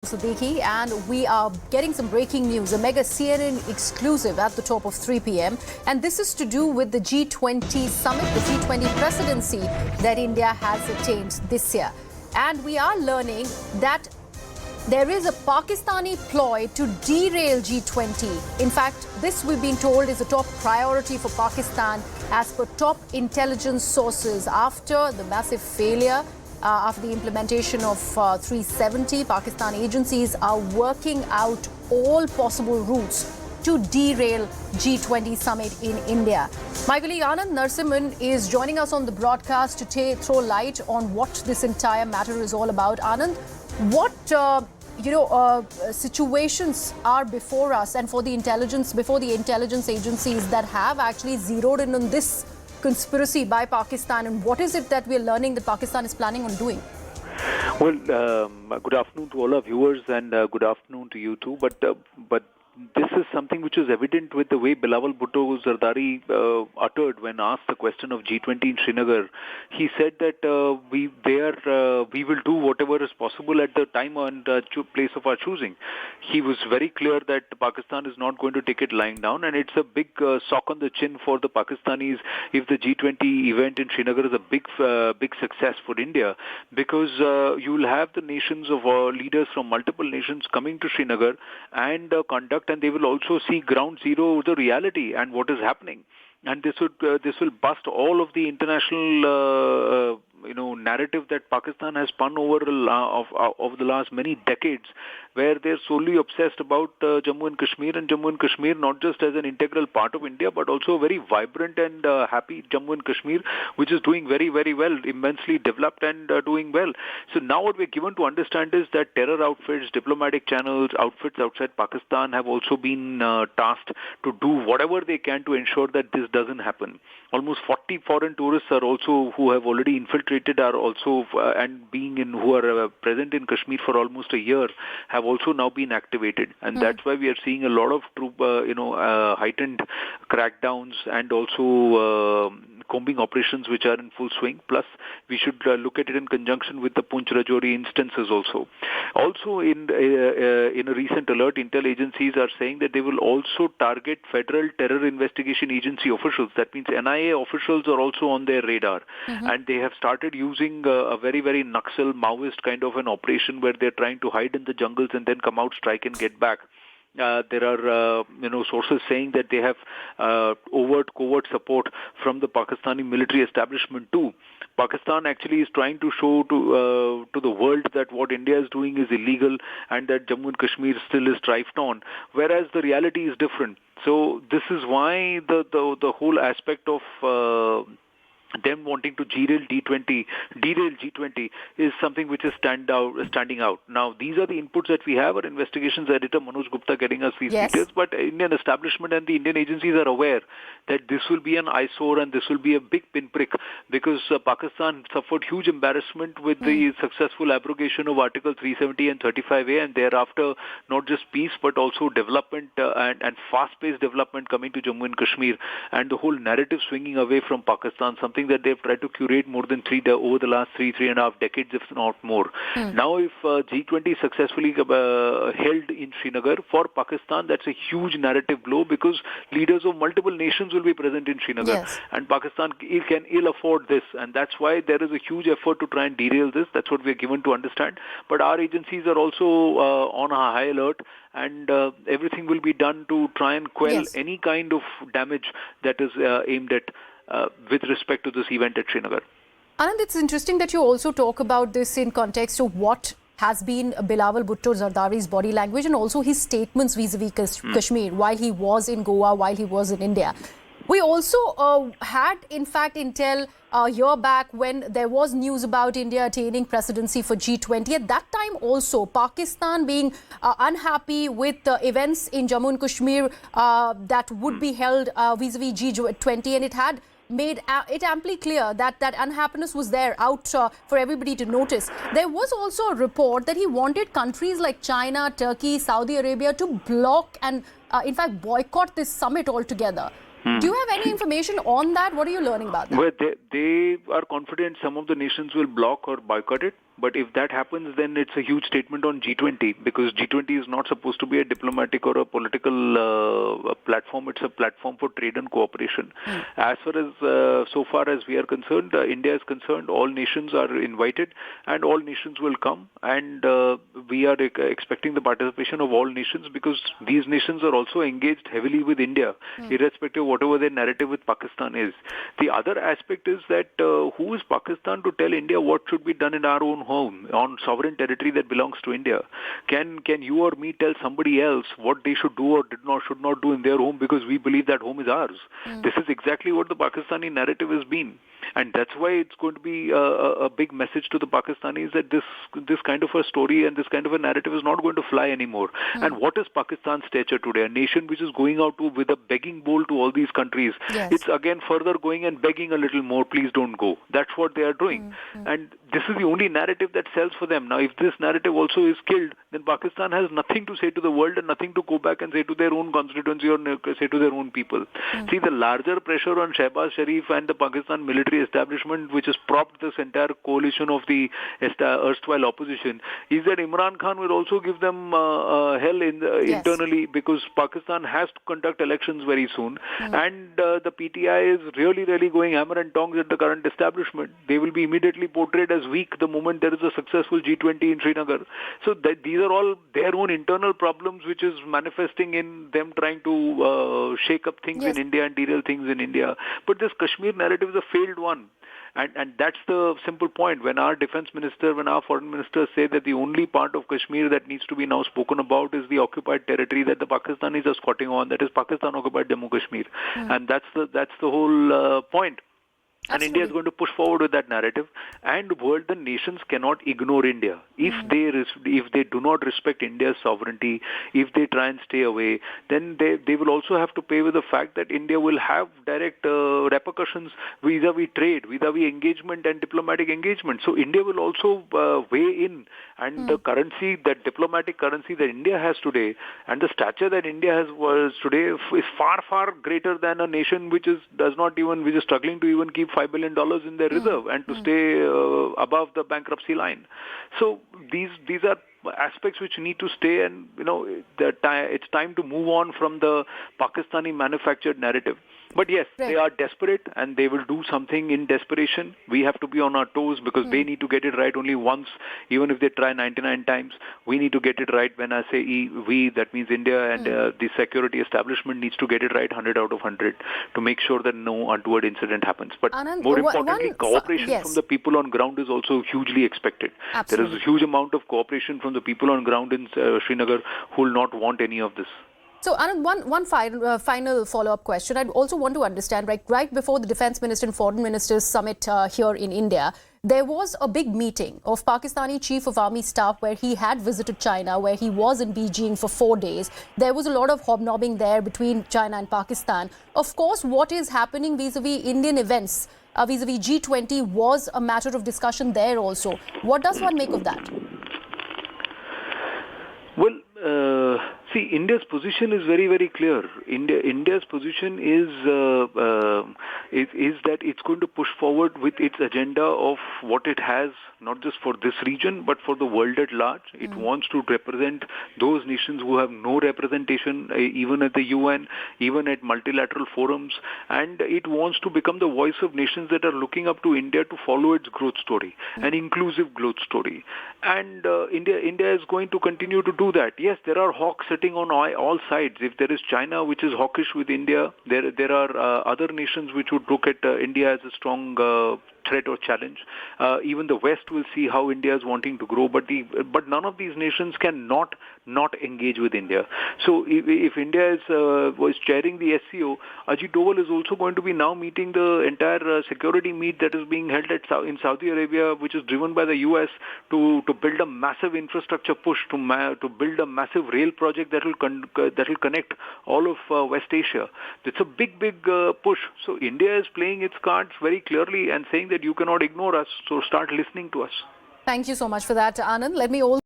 Siddiqui, and we are getting some breaking news, a mega CNN exclusive at the top of 3 p.m. And this is to do with the G20 Summit, the G20 presidency that India has attained this year. And we are learning that there is a Pakistani ploy to derail G20. In fact, this we've been told is a top priority for Pakistan as per top intelligence sources after the massive failure. After the implementation of 370, Pakistan agencies are working out all possible routes to derail G20 summit in India. My colleague Anand Narsimhan is joining us on the broadcast to throw light on what this entire matter is all about. Anand, what situations are before us and for the intelligence agencies that have actually zeroed in on this conspiracy by Pakistan, and what is it that we're learning that Pakistan is planning on doing? Well, good afternoon to all our viewers, and good afternoon to you too. But this is something which is evident with the way Bilawal Bhutto Zardari uttered when asked the question of G20 in Srinagar. He said that we will do whatever is possible at the time and place of our choosing. He was very clear that Pakistan is not going to take it lying down, and it's a big sock on the chin for the Pakistanis if the G20 event in Srinagar is a big success for India, because you will have the nations of leaders from multiple nations coming to Srinagar and conduct, and they will also see ground zero the reality and what is happening. And this will bust all of the international narrative that Pakistan has spun over the last many decades, where they're solely obsessed about Jammu and Kashmir not just as an integral part of India, but also a very vibrant and happy Jammu and Kashmir, which is doing very, very well, immensely developed and doing well. So now what we're given to understand is that terror outfits, diplomatic channels, outfits outside Pakistan have also been tasked to do whatever they can to ensure that this doesn't happen. Almost 40 foreign tourists are also who have already infiltrated are also who are present in Kashmir for almost a year have also now been activated, and that's why we are seeing a lot of heightened crackdowns and also combing operations which are in full swing. Plus, we should look at it in conjunction with the Poonch Rajouri instances also. Also, in a recent alert, intel agencies are saying that they will also target Federal Terror Investigation Agency officials. That means NIA officials are also on their radar, and they have started using a very, very Naxal Maoist kind of an operation where they're trying to hide in the jungles and then come out, strike and get back. There are sources saying that they have covert support from the Pakistani military establishment too. Pakistan actually is trying to show to the world that what India is doing is illegal and that Jammu and Kashmir still is thrived on, whereas the reality is different. So this is why the whole aspect of them wanting to derail G20 is something which is standing out. Now, these are the inputs that we have. Our investigations editor Manoj Gupta getting us these details, but Indian establishment and the Indian agencies are aware that this will be an eyesore and this will be a big pinprick, because Pakistan suffered huge embarrassment with the successful abrogation of Article 370 and 35A, and thereafter not just peace but also development and fast-paced development coming to Jammu and Kashmir, and the whole narrative swinging away from Pakistan, something that they've tried to curate more than over the last three and a half decades, if not more. Now, if G20 successfully held in Srinagar, for Pakistan, that's a huge narrative blow, because leaders of multiple nations will be present in Srinagar, and Pakistan can ill afford this, and that's why there is a huge effort to try and derail this. That's what we're given to understand. But our agencies are also on a high alert, and everything will be done to try and quell any kind of damage that is aimed at with respect to this event at Srinagar. Anand, it's interesting that you also talk about this in context of what has been Bilawal Bhutto Zardari's body language and also his statements vis-a-vis Kashmir while he was in Goa, while he was in India. We also had, in fact, intel a year back when there was news about India attaining presidency for G20. At that time also, Pakistan being unhappy with the events in Jammu and Kashmir that would be held vis-a-vis G20, and it had made it amply clear that that unhappiness was there out for everybody to notice. There was also a report that he wanted countries like China, Turkey, Saudi Arabia to block and in fact boycott this summit altogether. Do you have any information on that? What are you learning about that? Well, they are confident some of the nations will block or boycott it, But if that happens, then it's a huge statement on G20, because G20 is not supposed to be a diplomatic or a political platform. It's a platform for trade and cooperation. As far as so far as we are concerned, India is concerned, all nations are invited and all nations will come, and we are expecting the participation of all nations, because these nations are also engaged heavily with India, irrespective of whatever their narrative with Pakistan is. The other aspect is that who is Pakistan to tell India what should be done in our own home, on sovereign territory that belongs to India? Can you or me tell somebody else what they should do or should not do in their home, because we believe that home is ours? This is exactly what the Pakistani narrative has been. And that's why it's going to be a big message to the Pakistanis that this kind of a story and this kind of a narrative is not going to fly anymore. And what is Pakistan's stature today? A nation which is going out with a begging bowl to all these countries. Yes. It's again further going and begging a little more, please don't go. That's what they are doing. And this is the only narrative that sells for them. Now, if this narrative also is killed, then Pakistan has nothing to say to the world and nothing to go back and say to their own constituency or say to their own people. See, the larger pressure on Shehbaz Sharif and the Pakistan military establishment, which has propped this entire coalition of the erstwhile opposition, is that Imran Khan will also give them hell internally, because Pakistan has to conduct elections very soon, and the PTI is really going hammer and tongs at the current establishment. They will be immediately portrayed as weak the moment there is a successful G20 in Srinagar. So these are all their own internal problems, which is manifesting in them trying to shake up things in India and derail things in India. But this Kashmir narrative is a failed one. And that's the simple point. When our defense minister, when our foreign ministers say that the only part of Kashmir that needs to be now spoken about is the occupied territory that the Pakistanis are squatting on, that is Pakistan-occupied Jammu Kashmir. And that's the whole point. And India is going to push forward with that narrative, and the nations cannot ignore India. If they do not respect India's sovereignty, if they try and stay away, then they will also have to pay with the fact that India will have direct repercussions vis-a-vis trade, vis-a-vis engagement and diplomatic engagement. So India will also weigh in, and the currency, that diplomatic currency that India has today, and the stature that India has today is far greater than a nation which is struggling to even keep $5 billion in their reserve and to stay above the bankruptcy line. So these are aspects which need to stay, and it's time to move on from the Pakistani manufactured narrative. But yes, they are desperate and they will do something in desperation. We have to be on our toes, because they need to get it right only once. Even if they try 99 times, we need to get it right. When I say we, that means India, and the security establishment needs to get it right 100 out of 100 to make sure that no untoward incident happens. But Anand, more importantly, cooperation from the people on ground is also hugely expected. Absolutely. There is a huge amount of cooperation from the people on ground in Srinagar who will not want any of this. So, Anand, one final follow-up question. I also want to understand, right before the Defence Minister and Foreign Ministers Summit here in India, there was a big meeting of Pakistani Chief of Army Staff where he had visited China, where he was in Beijing for 4 days. There was a lot of hobnobbing there between China and Pakistan. Of course, what is happening vis-a-vis Indian events, vis-a-vis G20, was a matter of discussion there also. What does one make of that? Well, see, India's position is very clear. India's position is that it's going to push forward with its agenda of what it has, not just for this region, but for the world at large. It wants to represent those nations who have no representation, even at the UN, even at multilateral forums, and it wants to become the voice of nations that are looking up to India to follow its growth story, an inclusive growth story. And India is going to continue to do that. Yes, there are hawks sitting on all sides. If there is China, which is hawkish with India, there are other nations which would look at India as a strong threat or challenge. Even the West will see how India is wanting to grow, but none of these nations can not engage with India. So if India was chairing the SCO, Ajit Doval is also going to be now meeting the entire security meet that is being held in Saudi Arabia, which is driven by the US to build a massive infrastructure push, to build a massive rail project that will connect all of West Asia. It's a big push. So India is playing its cards very clearly and saying that you cannot ignore us, so start listening to us. Thank you so much for that, Anand. Let me also